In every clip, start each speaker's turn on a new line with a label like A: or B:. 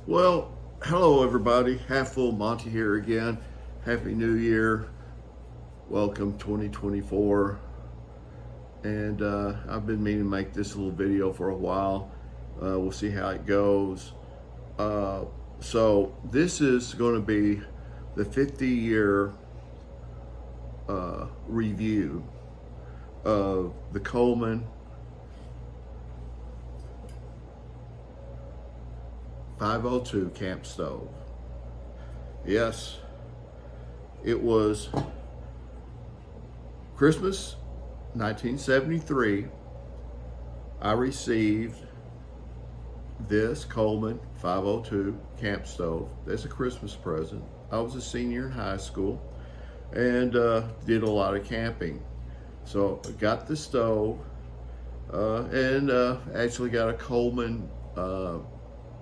A: Well, hello everybody. Half Full Monty here again. Happy New Year. Welcome 2024. And I've been meaning to make this little video for a while. We'll see how it goes. So this is going to be the 50-year review of the Coleman 502 camp stove. Yes, it was Christmas 1973. I received this Coleman 502 camp stove as a Christmas present. I was a senior in high school and did a lot of camping. So I got the stove and actually got a Coleman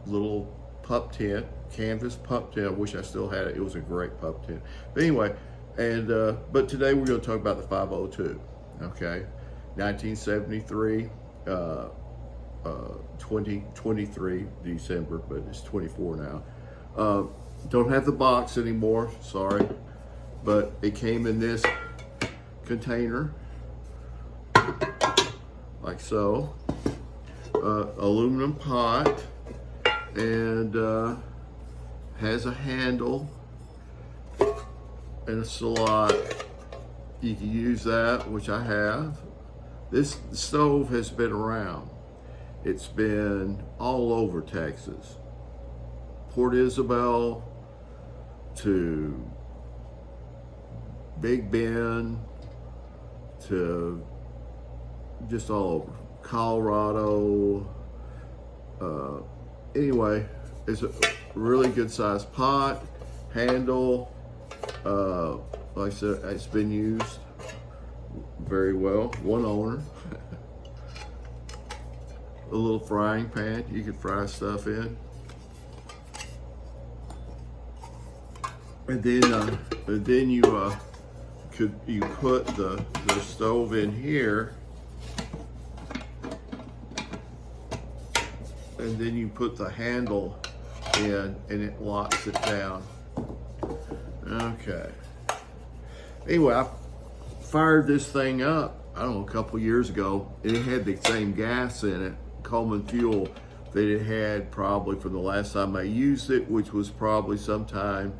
A: little pup tent, canvas pup tent. I wish I still had it. It was a great pup tent. But anyway, and but today we're going to talk about the 502. Okay, 1973, 2023 December, but it's 24 now. Don't have the box anymore. Sorry, but it came in this container, like so. Aluminum pot. And has a handle and a slot. You can use that, which I have. This stove has been around. It's been all over Texas. Port Isabel to Big Bend to just all over. Colorado. Anyway, it's a really good sized pot, handle. Like I said, it's been used very well. One owner. A little frying pan you could fry stuff in. And then you put the stove in here. And then you put the handle in and it locks it down. Okay. Anyway, I fired this thing up, I don't know, a couple years ago, and it had the same gas in it, Coleman fuel, that it had probably from the last time I used it, which was probably sometime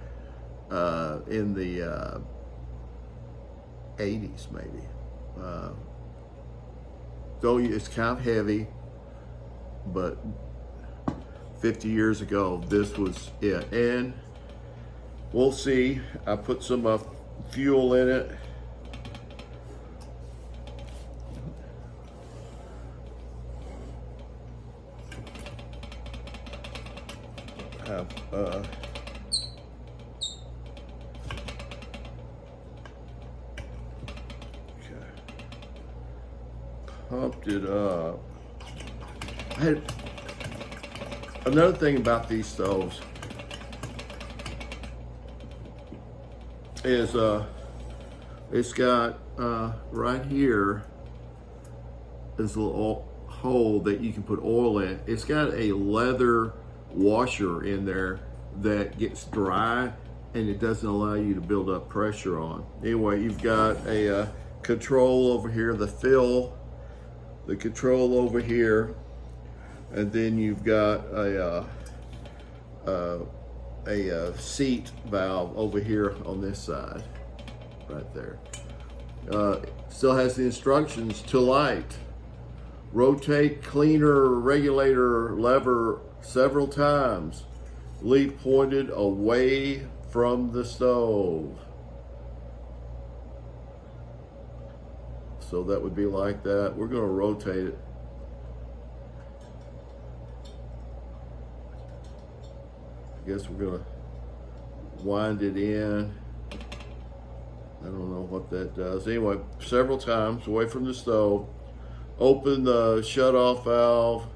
A: in the 80s maybe. Though it's kind of heavy, but 50 years ago, this was it. And we'll see. I put some fuel in it. Pumped it up. I had another thing about these stoves is it's got right here this little hole that you can put oil in. It's got a leather washer in there that gets dry and it doesn't allow you to build up pressure on. Anyway, you've got a control over here, the fill, the control over here, and then you've got a seat valve over here on this side, right there. Still has the instructions to light. Rotate cleaner regulator lever several times. Lead pointed away from the stove. So that would be like that. We're going to rotate it. I guess we're going to wind it in. I don't know what that does. Anyway, several times away from the stove. Open the shut-off valve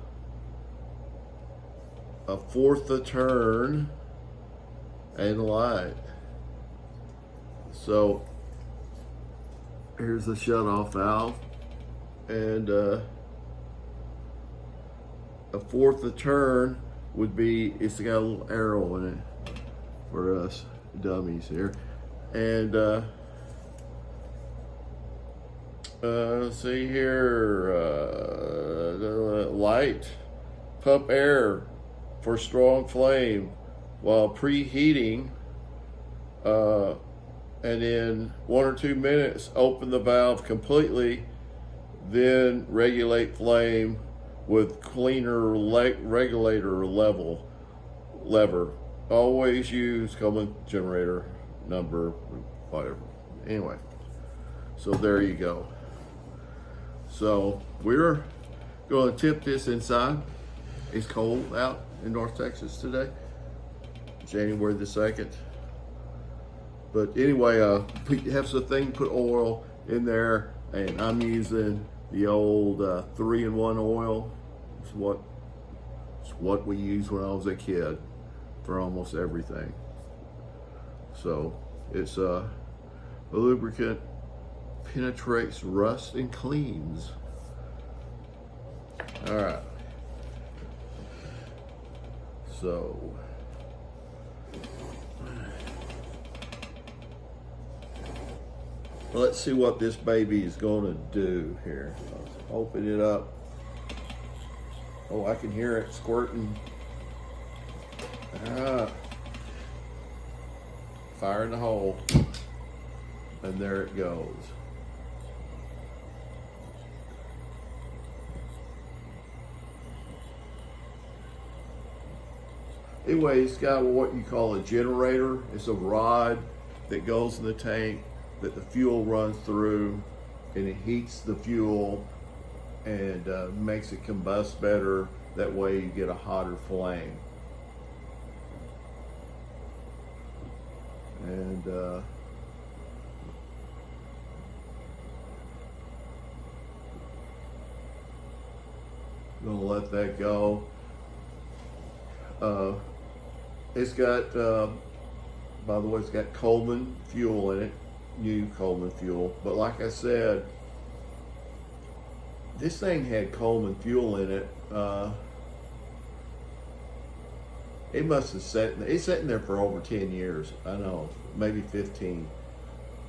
A: a fourth a turn and light. So here's the shut-off valve, and a fourth a turn, would be, it's got a little arrow in it for us dummies here. And let's see here, light pump air for strong flame while preheating, and in 1 or 2 minutes open the valve completely, then regulate flame with cleaner regulator lever. Always use Coleman generator number, whatever. Anyway, so there you go. So we're going to tip this inside. It's cold out in North Texas today, January the 2nd. But anyway, we have the thing, put oil in there, and I'm using the old 3-in-1 oil. It's what we used when I was a kid for almost everything. So it's a lubricant, penetrates rust and cleans. All right. So let's see what this baby is going to do here. Open it up. Oh, I can hear it squirting. Fire in the hole. And there it goes. Anyway, it's got what you call a generator. It's a rod that goes in the tank that the fuel runs through, and it heats the fuel and makes it combust better. That way you get a hotter flame. And I'm gonna let that go. It's got, by the way, it's got Coleman fuel in it, new Coleman fuel. But like I said, this thing had Coleman fuel in it. It must have it's sitting there for over 10 years. I know, maybe 15.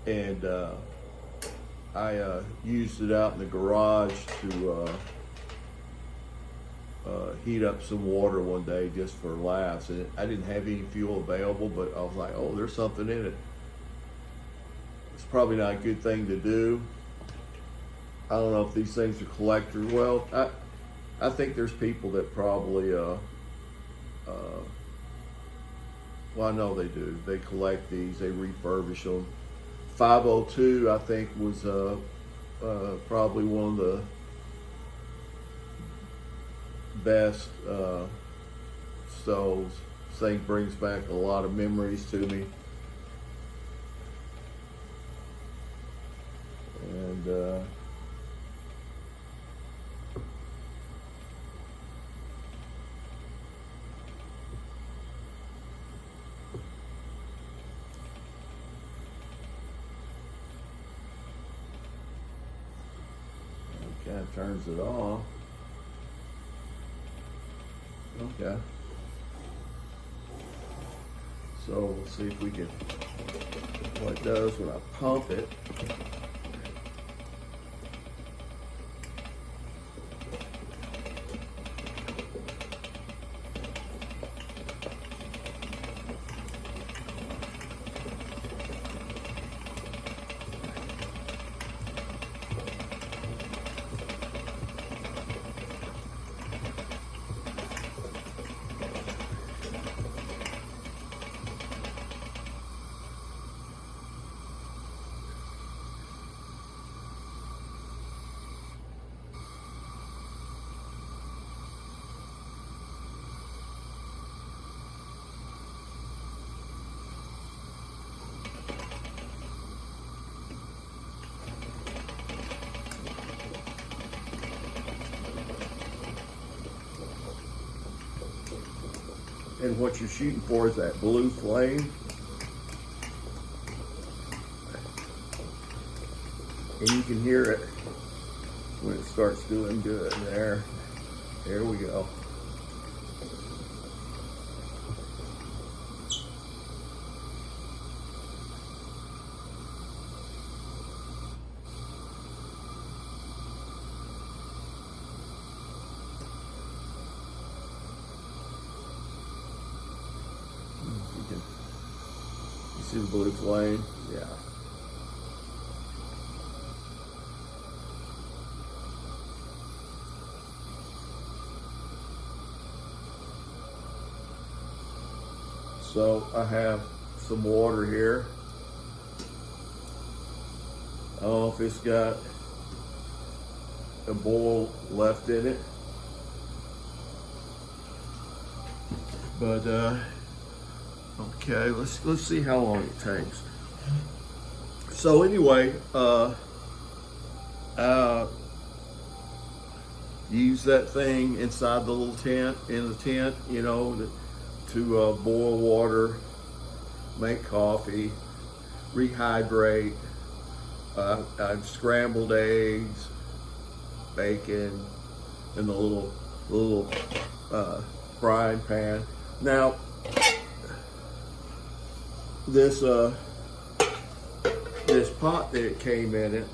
A: And I used it out in the garage to heat up some water one day just for laughs. And I didn't have any fuel available, but I was like, oh, there's something in it. It's probably not a good thing to do. I don't know if these things are collectors. Well, I think there's people that probably, well, I know they do. They collect these, they refurbish them. 502, I think, was probably one of the best stoves. This thing brings back a lot of memories to me. And kind of turns it off. Okay. So we'll see if we can, what it does when I pump it. And what you're shooting for is that blue flame. And you can hear it when it starts doing good. There we go. See the blue flame? Yeah. So I have some water here. I don't know if it's got a boil left in it, but okay, let's see how long it takes. So anyway, use that thing inside the little tent, in the tent, you know, to boil water, make coffee, rehydrate. I've scrambled eggs, bacon, in the little frying pan. Now, this pot that it came in it,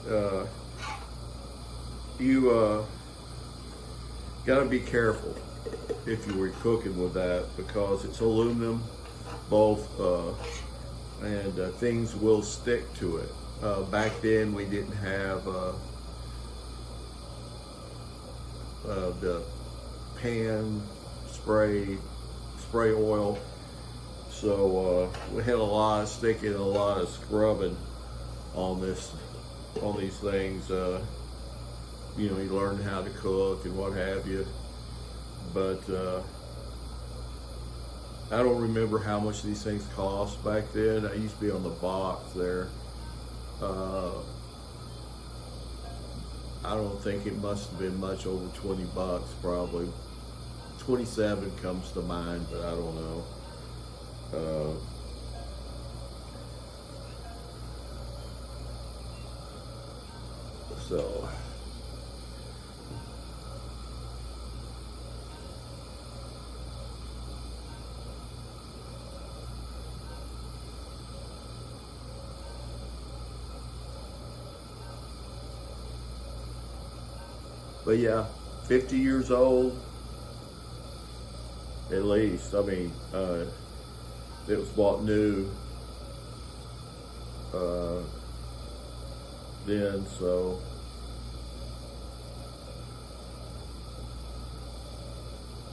A: you got to be careful if you were cooking with that, because it's aluminum, both, and things will stick to it. Back then we didn't have the pan spray oil, so we had a lot of sticking and a lot of scrubbing on these things. You know, you learn how to cook and what have you, but I don't remember how much these things cost back then. I used to be on the box there. I don't think it must have been much over 20 bucks, probably 27 comes to mind, but I don't know. So but yeah, 50 years old at least. I mean, it was bought new then, so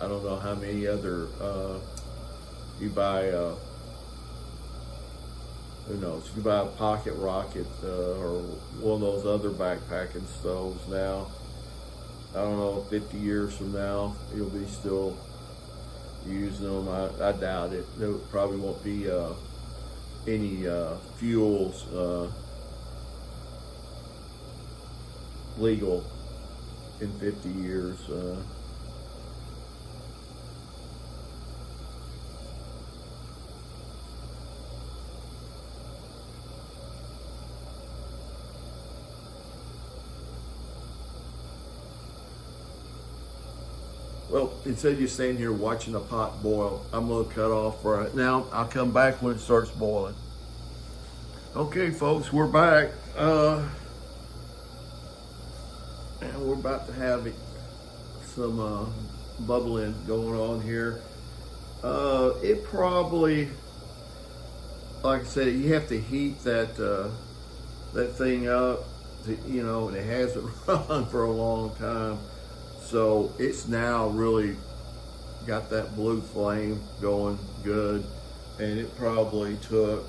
A: I don't know how many other you buy. Who knows? You buy a Pocket Rocket or one of those other backpacking stoves now. I don't know, 50 years from now, you'll be still using them. I doubt it. There probably won't be any fuels legal in 50 years. Well, instead of you staying here watching the pot boil, I'm going to cut off right now. I'll come back when it starts boiling. Okay, folks, we're back. And we're about to have some bubbling going on here. It probably, like I said, you have to heat that thing up, you know, and it hasn't run for a long time. So it's now really got that blue flame going good, and it probably took,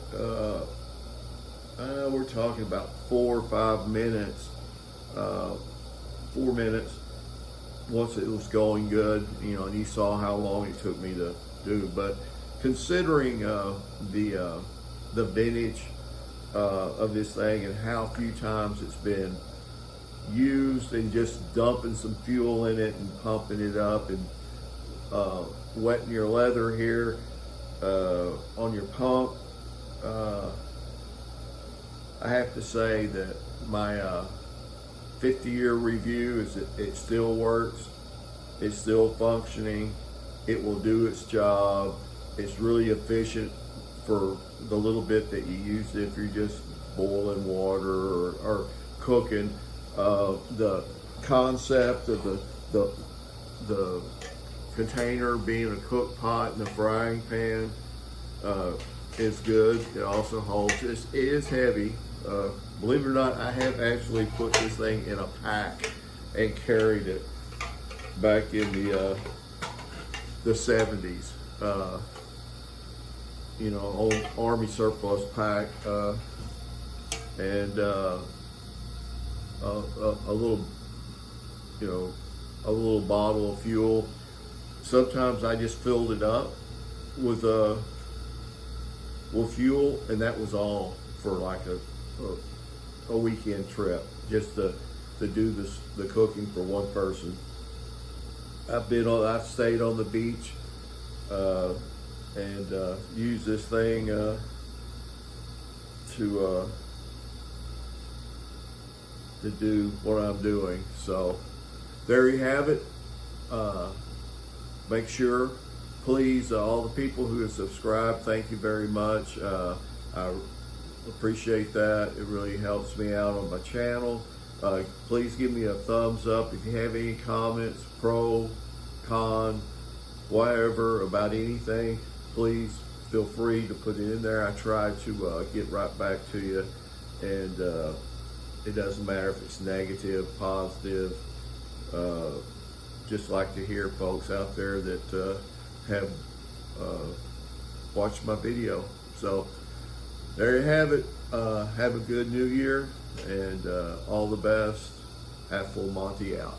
A: we're talking about 4 or 5 minutes, 4 minutes once it was going good, you know, and you saw how long it took me to do. But considering the vintage of this thing and how few times it's been used, and just dumping some fuel in it and pumping it up and wetting your leather here on your pump, I have to say that my 50-year review is that it still works, it's still functioning, it will do its job, it's really efficient for the little bit that you use it. If you're just boiling water or cooking. The concept of the container being a cook pot and a frying pan, is good. It also holds. It is heavy. Believe it or not, I have actually put this thing in a pack and carried it back in the 70s. You know, old Army surplus pack, and a little, you know, a little bottle of fuel. Sometimes I just filled it up with fuel, and that was all for like a weekend trip, just to do the cooking for one person. I've stayed on the beach and used this thing to do what I'm doing. So there you have it. Make sure, please, all the people who have subscribed, thank you very much. I appreciate that. It really helps me out on my channel. Please give me a thumbs up if you have any comments, pro, con, whatever, about anything. Please feel free to put it in there. I try to get right back to you, and it doesn't matter if it's negative, positive. Just like to hear folks out there that have watched my video. So there you have it. Have a good new year, and all the best. Half Full Monty out.